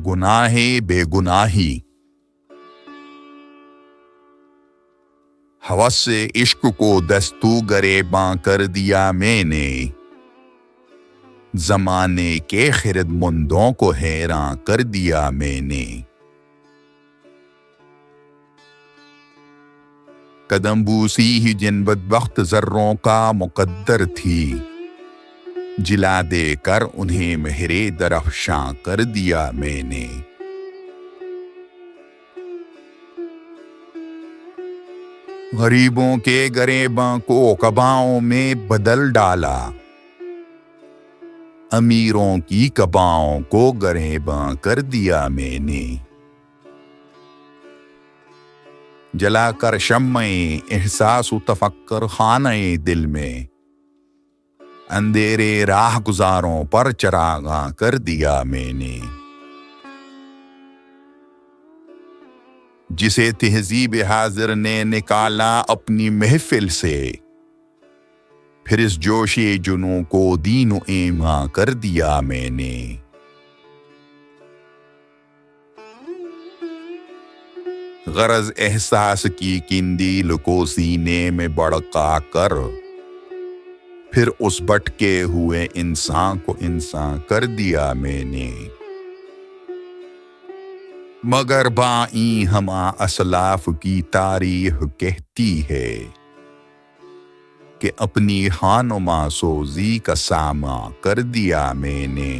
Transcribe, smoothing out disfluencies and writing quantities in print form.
گناہ بے گناہی۔ ہوس سے عشق کو دستو گریباں کر دیا میں نے، زمانے کے خرد مندوں کو حیراں کر دیا میں نے۔ قدم بوسی ہی جن بدبخت ذروں کا مقدر تھی، جلا دے کر انہیں مہر درفشاں کر دیا میں نے۔ غریبوں کے گریباں کو قباؤں میں بدل ڈالا، امیروں کی قباؤں کو گریباں کر دیا میں نے۔ جلا کر شمع احساس و تفکر خانہ دل میں، اندھیرے راہ گزاروں پر چراغاں کر دیا میں نے۔ جسے تہذیب حاضر نے نکالا اپنی محفل سے، پھر اس جوش جنوں کو دین و ایماں کر دیا میں نے۔ غرض احساس کی قندیل کو سینے میں بڑکا کر، پھر اس بھٹکے ہوئے انسان کو انسان کر دیا میں نے۔ مگر بائیں ہما اسلاف کی تاریخ کہتی ہے کہ اپنی خانما سوزی کا ساماں کر دیا میں نے۔